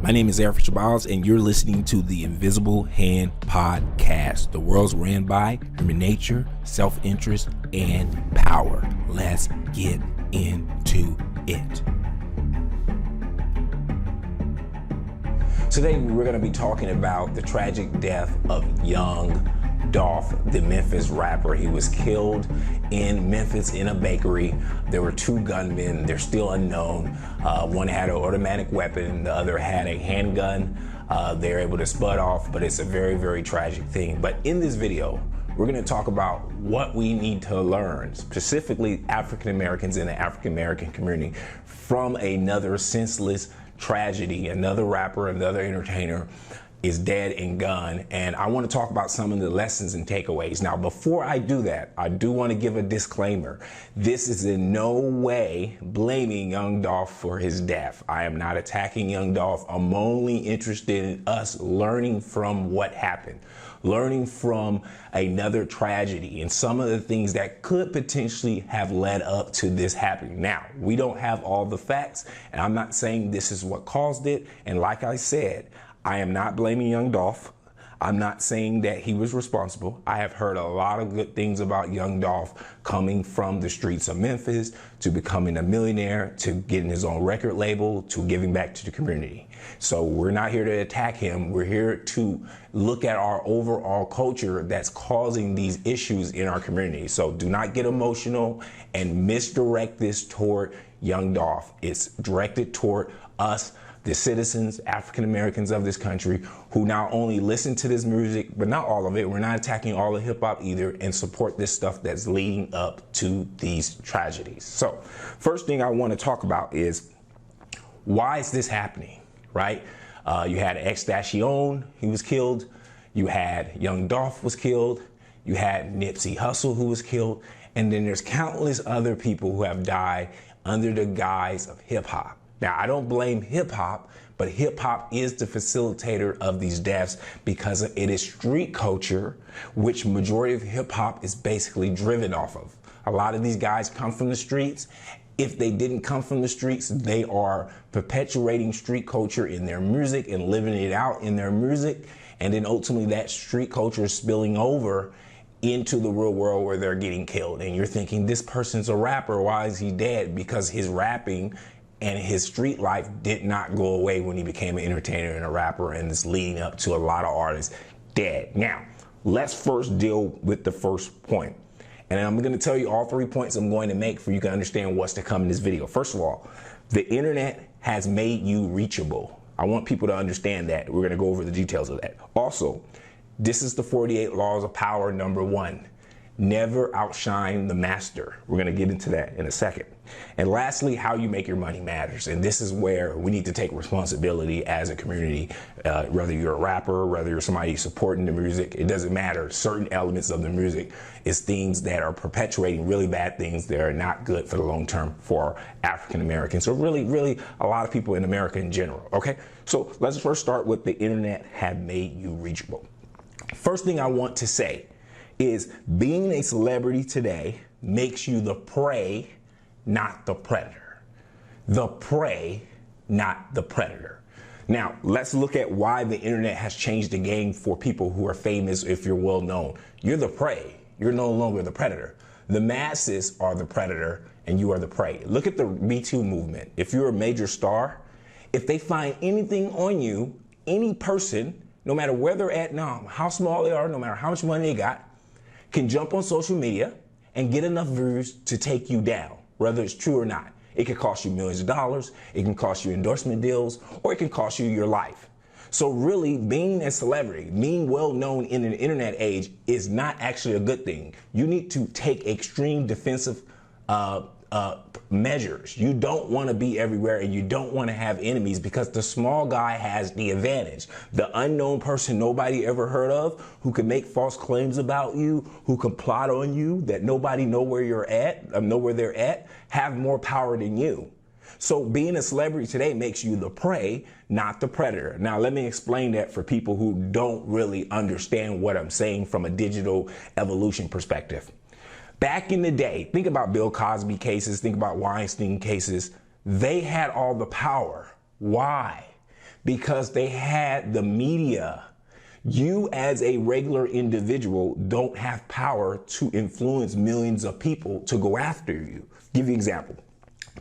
My name is Eric Shabazz, and you're listening to the Invisible Hand Podcast. The world's ran by human nature, self-interest, and power. Let's get into it. Today, we're going to be talking about the tragic death of young Dolph, the Memphis rapper. He was killed in Memphis in a bakery. There were two gunmen. They're still unknown. One had an automatic weapon. The other had a handgun. They're able to spud off, but it's a very, very tragic thing. But in this video, we're going to talk about what we need to learn, specifically African Americans in the African American community, from another senseless tragedy. Another rapper, another entertainer is dead and gone, and I want to talk about some of the lessons and takeaways. Now, before I do that, I do want to give a disclaimer. This is in no way blaming young Dolph for his death. I am not attacking young Dolph. I'm only interested in us learning from what happened, learning from another tragedy and some of the things that could potentially have led up to this happening. Now, we don't have all the facts, and I'm not saying this is what caused it. And like I said, I am not blaming young Dolph. I'm not saying that he was responsible. I have heard a lot of good things about young Dolph, coming from the streets of Memphis to becoming a millionaire, to getting his own record label, to giving back to the community. So we're not here to attack him. We're here to look at our overall culture that's causing these issues in our community. So do not get emotional and misdirect this toward young Dolph. It's directed toward us, the citizens, African Americans of this country, who not only listen to this music, but not all of it. We're not attacking all of hip hop either, and support this stuff that's leading up to these tragedies. So first thing I want to talk about is, why is this happening, right? You had XXXTentacion, he was killed. You had young Dolph was killed. You had Nipsey Hussle, who was killed. And then there's countless other people who have died under the guise of hip hop. Now, I don't blame hip hop, but hip hop is the facilitator of these deaths because it is street culture, which majority of hip hop is basically driven off of. A lot of these guys come from the streets. If they didn't come from the streets, they are perpetuating street culture in their music and living it out in their music. And then ultimately that street culture is spilling over into the real world where they're getting killed. And you're thinking, this person's a rapper, why is he dead? Because his rapping and his street life did not go away when he became an entertainer and a rapper, and it's leading up to a lot of artists dead. Now, let's first deal with the first point. And I'm going to tell you all 3 points I'm going to make for you to understand what's to come in this video. First of all, the internet has made you reachable. I want people to understand that. We're going to go over the details of that. Also, this is the 48 laws of power, number 1. Never outshine the master. We're going to get into that in a second. And lastly, how you make your money matters. And this is where we need to take responsibility as a community, whether you're a rapper, whether you're somebody supporting the music, it doesn't matter. Certain elements of the music is things that are perpetuating really bad things that are not good for the long term for African Americans, or really a lot of people in America in general. Okay, so let's first start with the internet have made you reachable. First thing I want to say is, being a celebrity today makes you the prey, not the predator. The prey, not the predator. Now, let's look at why the internet has changed the game for people who are famous. If you're well known, you're the prey. You're no longer the predator. The masses are the predator and you are the prey. Look at the Me Too movement. If you're a major star, if they find anything on you, any person, no matter where they're at now, how small they are, no matter how much money they got, can jump on social media and get enough views to take you down, whether it's true or not. It could cost you millions of dollars, it can cost you endorsement deals, or it can cost you your life. So really, being a celebrity, being well known in an internet age is not actually a good thing. You need to take extreme defensive measures. You don't want to be everywhere, and you don't want to have enemies, because the small guy has the advantage. The unknown person nobody ever heard of, who can make false claims about you, who can plot on you that nobody know where you're at, know where they're at, have more power than you. So being a celebrity today makes you the prey, not the predator. Now, let me explain that for people who don't really understand what I'm saying from a digital evolution perspective. Back in the day, think about Bill Cosby cases, think about Weinstein cases. They had all the power. Why? Because they had the media. You as a regular individual don't have power to influence millions of people to go after you. Give you an example.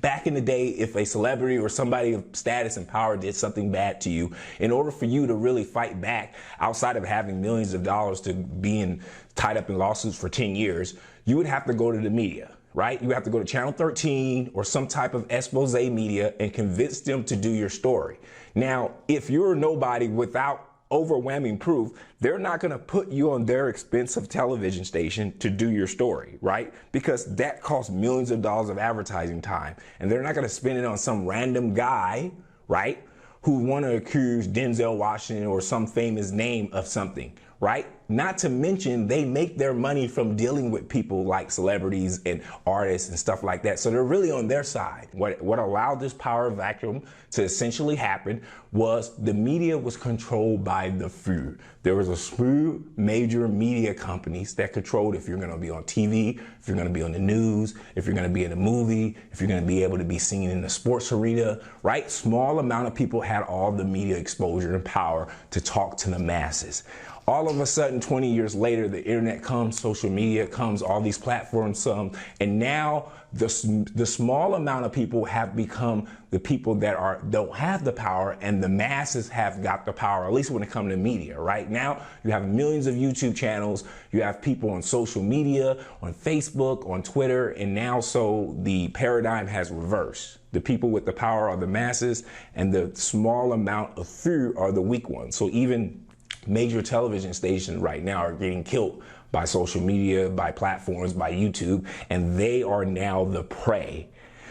Back in the day, if a celebrity or somebody of status and power did something bad to you, in order for you to really fight back, outside of having millions of dollars to being tied up in lawsuits for 10 years, you would have to go to the media, right? You have to go to Channel 13 or some type of expose media and convince them to do your story. Now, if you're nobody without overwhelming proof, they're not going to put you on their expensive television station to do your story, right? Because that costs millions of dollars of advertising time. And they're not going to spend it on some random guy, right, who want to accuse Denzel Washington or some famous name of something, right? Not to mention they make their money from dealing with people like celebrities and artists and stuff like that. So they're really on their side. What allowed this power vacuum to essentially happen was the media was controlled by the few. There was a few major media companies that controlled if you're going to be on TV, if you're going to be on the news, if you're going to be in a movie, if you're going to be able to be seen in the sports arena, right? Small amount of people had all the media exposure and power to talk to the masses. All of a sudden, 20 years later, the internet comes, social media comes, all these platforms come, and now the small amount of people have become the people that don't have the power, and the masses have got the power, at least when it comes to media. Right now, you have millions of YouTube channels, you have people on social media, on Facebook, on Twitter, and now so the paradigm has reversed. The people with the power are the masses, and the small amount of few are the weak ones. So even major television stations right now are getting killed by social media, by platforms, by YouTube, and they are now the prey.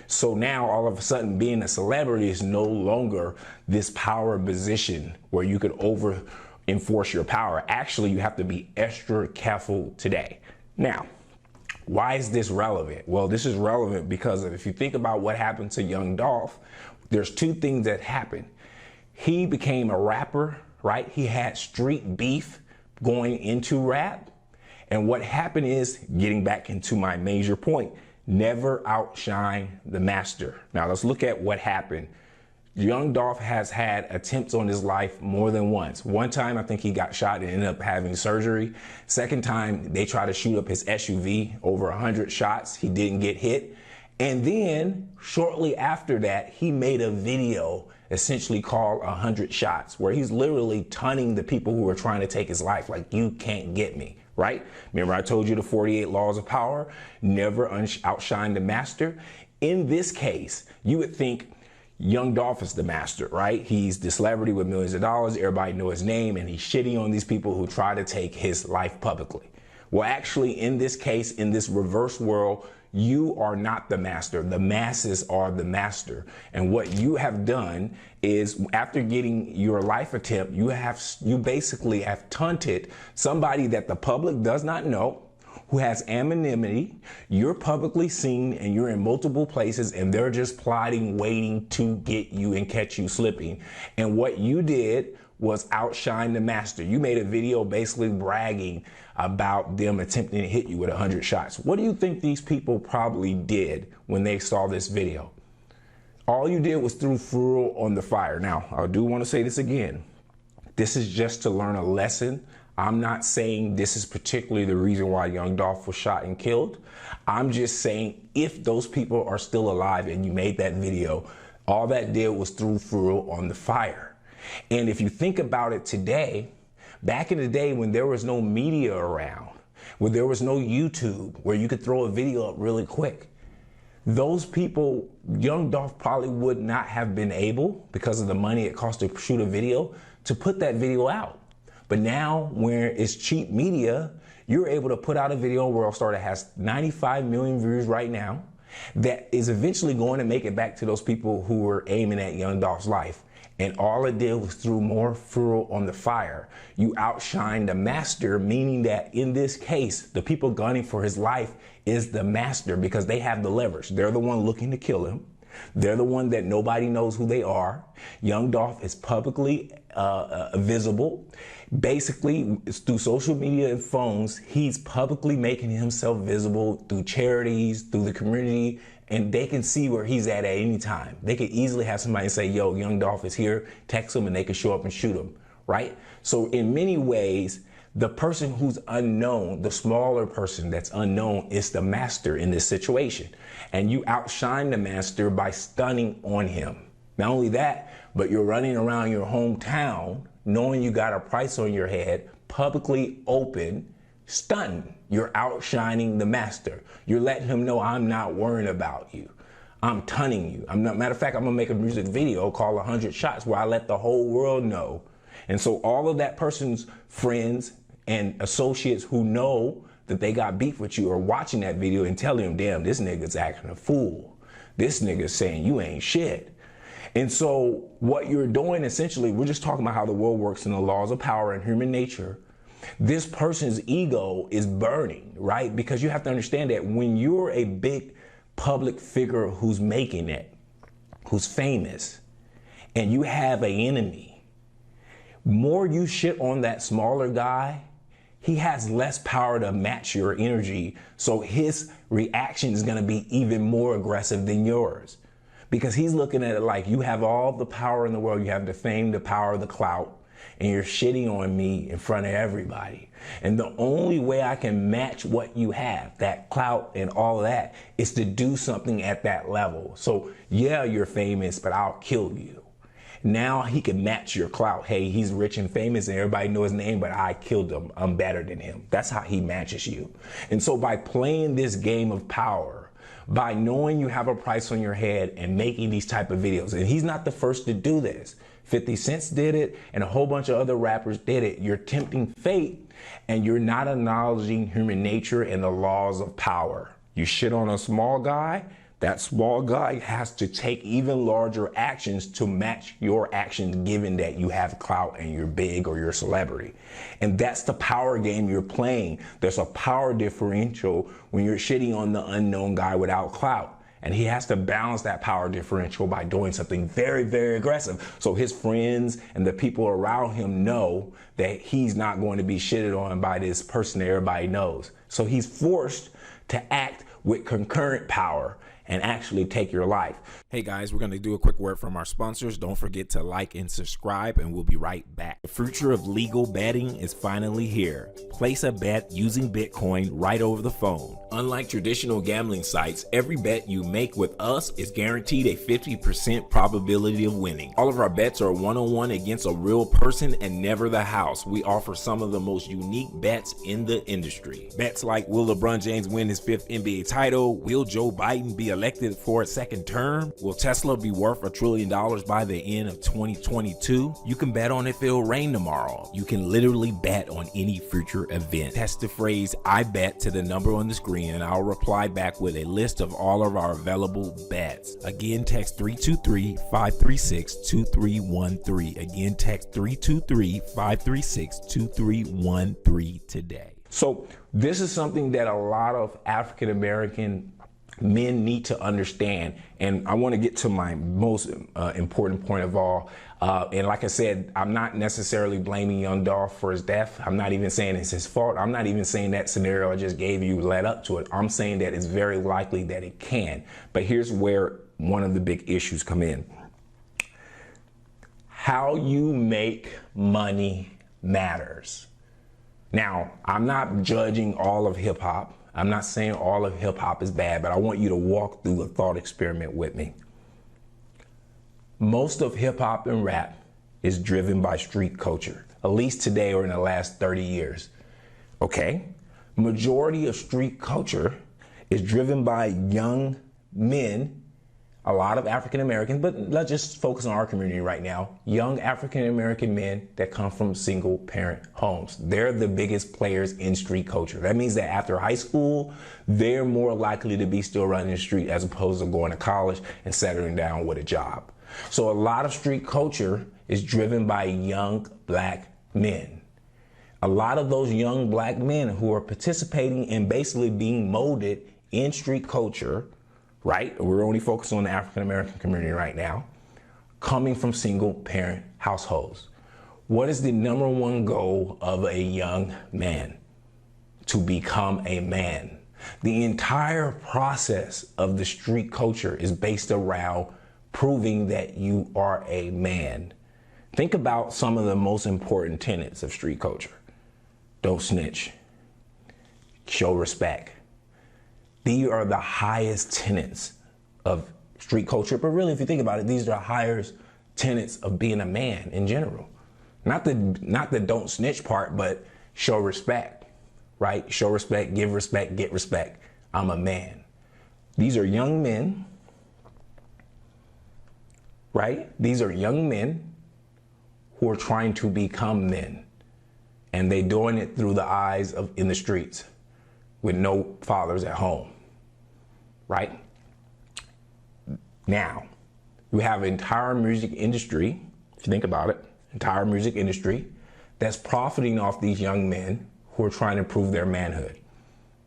So now all of a sudden being a celebrity is no longer this power position where you could enforce your power. Actually, you have to be extra careful today. Now, why is this relevant? Well, this is relevant because if you think about what happened to young Dolph, there's two things that happened. He became a rapper, right? He had street beef going into rap. And what happened is, getting back into my major point, never outshine the master. Now let's look at what happened. Young Dolph has had attempts on his life more than once. One time, I think he got shot and ended up having surgery. Second time, they tried to shoot up his SUV, over 100 shots. He didn't get hit. And then shortly after that, he made a video essentially called 100 Shots, where he's literally taunting the people who are trying to take his life, like, you can't get me, right? Remember I told you the 48 laws of power, never outshine the master. In this case, you would think young Dolph is the master, right? He's the celebrity with millions of dollars, everybody knows his name, and he's shitting on these people who try to take his life publicly. Well, actually, in this case, in this reverse world, you are not the master. The masses are the master. And what you have done is, after getting your life attempt, you basically have taunted somebody that the public does not know, who has anonymity. You're publicly seen and you're in multiple places, and they're just plotting, waiting to get you and catch you slipping. And what you did was outshine the master. You made a video basically bragging about them attempting to hit you with 100 shots. What do you think these people probably did when they saw this video? All you did was threw fuel on the fire. Now, I do want to say this again. This is just to learn a lesson. I'm not saying this is particularly the reason why young Dolph was shot and killed. I'm just saying, if those people are still alive and you made that video, all that did was threw fuel on the fire. And if you think about it today, back in the day when there was no media around, when there was no YouTube, where you could throw a video up really quick, those people, young Dolph probably would not have been able, because of the money it cost to shoot a video, to put that video out. But now, where it's cheap media, you're able to put out a video, Worldstar, that has 95 million views right now, that is eventually going to make it back to those people who were aiming at young Dolph's life. And all it did was threw more fuel on the fire. You outshined the master, meaning that in this case, the people gunning for his life is the master, because they have the leverage. They're the one looking to kill him. They're the one that nobody knows who they are. Young Dolph is publicly visible. Basically, it's through social media and phones, he's publicly making himself visible through charities, through the community, and they can see where he's at any time. They could easily have somebody say, yo, young Dolph is here, text him, and they can show up and shoot him, right? So in many ways, the person who's unknown, the smaller person that's unknown, is the master in this situation. And you outshine the master by stunning on him. Not only that, but you're running around your hometown knowing you got a price on your head, publicly open, stunting. You're outshining the master. You're letting him know, I'm not worrying about you. I'm tunning you. Matter of fact, I'm gonna make a music video called 100 Shots where I let the whole world know. And so all of that person's friends and associates who know that they got beef with you are watching that video and telling them, damn, this nigga's acting a fool. This nigga's saying you ain't shit. And so what you're doing, essentially, we're just talking about how the world works and the laws of power and human nature. This person's ego is burning, right? Because you have to understand that when you're a big public figure who's making it, who's famous, and you have an enemy, more you shit on that smaller guy, he has less power to match your energy. So his reaction is going to be even more aggressive than yours, because he's looking at it like, you have all the power in the world. You have the fame, the power, the clout, and you're shitting on me in front of everybody. And the only way I can match what you have, that clout and all of that, is to do something at that level. So yeah, you're famous, but I'll kill you. Now he can match your clout. Hey, he's rich and famous and everybody knows his name, but I killed him. I'm better than him. That's how he matches you. And so by playing this game of power, by knowing you have a price on your head and making these type of videos, and he's not the first to do this. 50 Cent did it, and a whole bunch of other rappers did it. You're tempting fate, and you're not acknowledging human nature and the laws of power. You shit on a small guy, that small guy has to take even larger actions to match your actions, given that you have clout and you're big or you're a celebrity. And that's the power game you're playing. There's a power differential when you're shitting on the unknown guy without clout. And he has to balance that power differential by doing something very, very aggressive. So his friends and the people around him know that he's not going to be shitted on by this person that everybody knows. So he's forced to act with concurrent power and actually take your life. Hey guys, we're going to do a quick word from our sponsors. Don't forget to like and subscribe, and we'll be right back. The future of legal betting is finally here. Place a bet using Bitcoin right over the phone. Unlike traditional gambling sites, every bet you make with us is guaranteed a 50% probability of winning. All of our bets are one-on-one against a real person and never the house. We offer some of the most unique bets in the industry. Bets like, will LeBron James win his 5th NBA title? Will Joe Biden be elected for a second term? Will Tesla be worth $1 trillion by the end of 2022? You can bet on if it'll rain tomorrow. You can literally bet on any future event. Text the phrase I bet to the number on the screen, and I'll reply back with a list of all of our available bets. Again, text 323-536-2313. Again, text 323-536-2313 today. So this is something that a lot of African American men need to understand, and I want to get to my most important point of all. And like I said, I'm not necessarily blaming young Dolph for his death. I'm not even saying it's his fault. I'm not even saying that scenario I just gave you led up to it. I'm saying that it's very likely that it can. But here's where one of the big issues come in. How you make money matters. Now, I'm not judging all of hip hop. I'm not saying all of hip hop is bad, but I want you to walk through a thought experiment with me. Most of hip hop and rap is driven by street culture, at least today or in the last 30 years. Okay? Majority of street culture is driven by young men, a lot of African Americans, but let's just focus on our community right now. Young African American men that come from single parent homes. They're the biggest players in street culture. That means that after high school, they're more likely to be still running the street as opposed to going to college and settling down with a job. So a lot of street culture is driven by young black men. A lot of those young black men who are participating in basically being molded in street culture, right? We're only focused on the African American community right now, coming from single parent households. What is the #1 goal of a young man? To become a man. The entire process of the street culture is based around proving that you are a man. Think about some of the most important tenets of street culture. Don't snitch. Show respect. These are the highest tenets of street culture, but really, if you think about it, these are the highest tenets of being a man in general. Not the don't snitch part, but show respect, right? Show respect, give respect, get respect. I'm a man. These are young men, right? These are young men who are trying to become men, and they doing it through the eyes of in the streets with no fathers at home, right? Now, you have an entire music industry, if you think about it, entire music industry that's profiting off these young men who are trying to prove their manhood,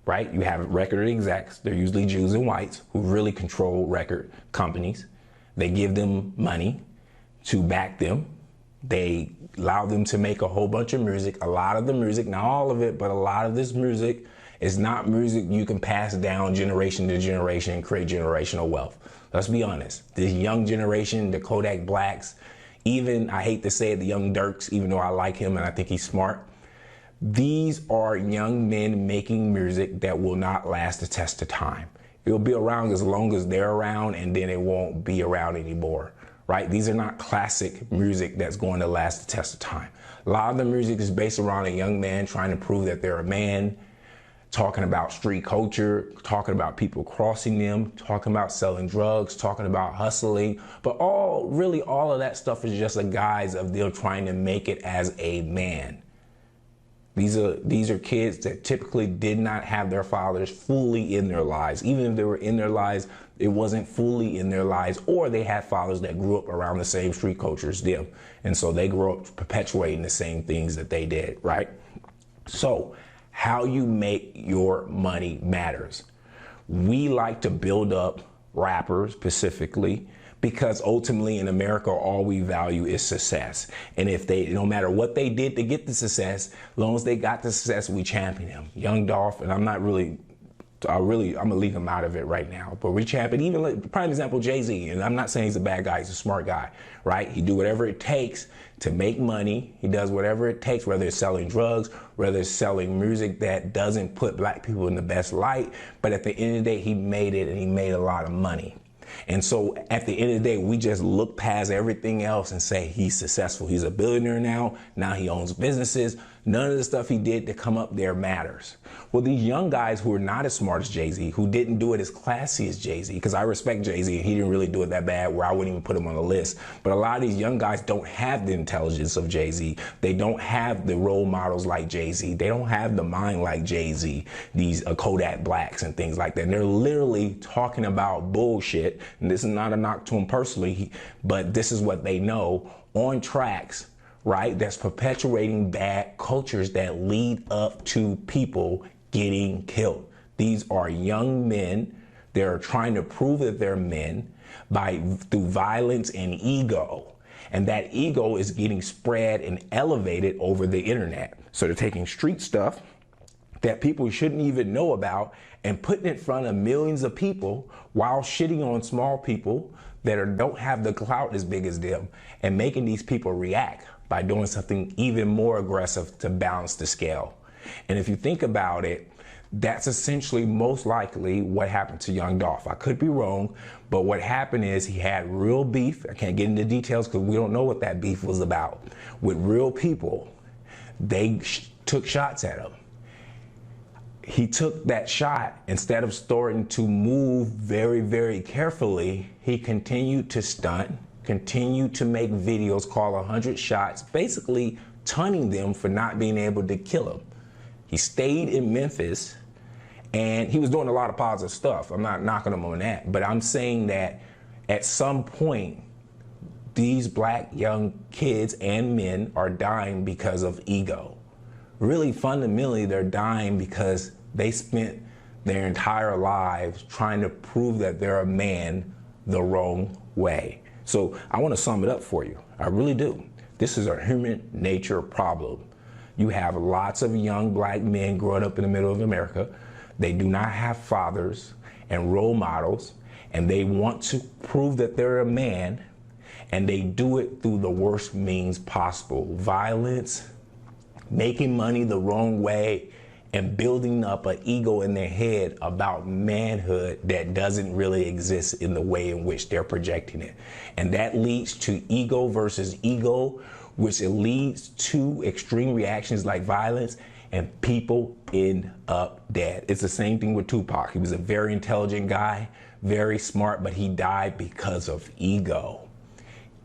right? You have record execs, they're usually Jews and whites who really control record companies. They give them money to back them. They allow them to make a whole bunch of music. A lot of the music, not all of it, but a lot of this music is not music you can pass down generation to generation and create generational wealth. Let's be honest. This young generation, the Kodak Blacks, even, I hate to say it, the young Dirks, even though I like him and I think he's smart, these are young men making music that will not last the test of time. It'll be around as long as they're around, and then it won't be around anymore, right? These are not classic music that's going to last the test of time. A lot of the music is based around a young man trying to prove that they're a man, talking about street culture, talking about people crossing them, talking about selling drugs, talking about hustling. But really all of that stuff is just a guise of them trying to make it as a man. These are kids that typically did not have their fathers fully in their lives. Even if they were in their lives, it wasn't fully in their lives, or they had fathers that grew up around the same street culture as them. And so they grew up perpetuating the same things that they did, right? So how you make your money matters. We like to build up rappers specifically because ultimately in America, all we value is success. And if no matter what they did to get the success, as long as they got the success, we champion them. Young Dolph, and I'm gonna leave him out of it right now, but we champion, even like, prime example, Jay-Z, and I'm not saying he's a bad guy, he's a smart guy, right? He do whatever it takes to make money. He does whatever it takes, whether it's selling drugs, whether it's selling music that doesn't put black people in the best light, but at the end of the day, he made it and he made a lot of money. And so at the end of the day, we just look past everything else and say he's successful. He's a billionaire now. Now he owns businesses. None of the stuff he did to come up there matters. Well, these young guys who are not as smart as Jay-Z, who didn't do it as classy as Jay-Z, because I respect Jay-Z and he didn't really do it that bad where I wouldn't even put him on the list. But a lot of these young guys don't have the intelligence of Jay-Z. They don't have the role models like Jay-Z. They don't have the mind like Jay-Z, these Kodak Blacks and things like that. And they're literally talking about bullshit. And this is not a knock to them personally, but this is what they know on tracks, right? That's perpetuating bad cultures that lead up to people getting killed. These are young men. They're trying to prove that they're men through violence and ego. And that ego is getting spread and elevated over the internet. So they're taking street stuff that people shouldn't even know about and putting it in front of millions of people while shitting on small people that don't have the clout as big as them and making these people react by doing something even more aggressive to balance the scale. And if you think about it, that's essentially most likely what happened to young Dolph. I could be wrong, but what happened is he had real beef. I can't get into details because we don't know what that beef was about. With real people, they took shots at him. He took that shot. Instead of starting to move very, very carefully, he continued to stunt, continued to make videos called 100 shots, basically taunting them for not being able to kill him. He stayed in Memphis and he was doing a lot of positive stuff. I'm not knocking him on that, but I'm saying that at some point, these black young kids and men are dying because of ego. Really, fundamentally, they're dying because they spent their entire lives trying to prove that they're a man the wrong way. So I want to sum it up for you. I really do. This is a human nature problem. You have lots of young black men growing up in the middle of America They do not have fathers and role models, and they want to prove that they're a man, and they do it through the worst means possible. Violence, making money the wrong way, and building up an ego in their head about manhood that doesn't really exist in the way in which they're projecting it. And that leads to ego versus ego, which it leads to extreme reactions like violence, and people end up dead. It's the same thing with Tupac. He was a very intelligent guy, very smart, but he died because of ego.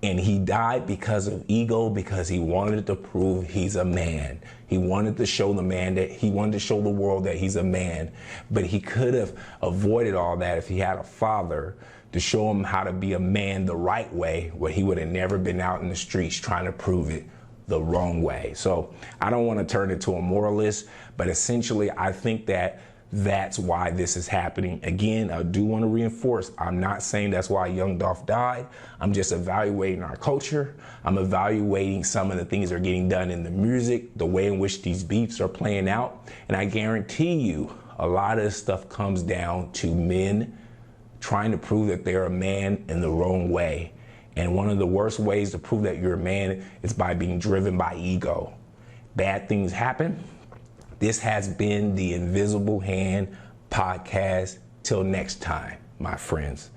And he died because of ego, because he wanted to prove he's a man. He wanted to show the man that he wanted to show the world that he's a man. But he could have avoided all that if he had a father to show him how to be a man the right way, where he would have never been out in the streets trying to prove it the wrong way. So I don't want to turn into a moralist, but essentially I think that that's why this is happening. Again, I do want to reinforce, I'm not saying that's why young Dolph died. I'm just evaluating our culture. I'm evaluating some of the things that are getting done in the music, the way in which these beefs are playing out. And I guarantee you, a lot of this stuff comes down to men trying to prove that they're a man in the wrong way. And one of the worst ways to prove that you're a man is by being driven by ego. Bad things happen. This has been the Invisible Hand Podcast. Till next time, my friends.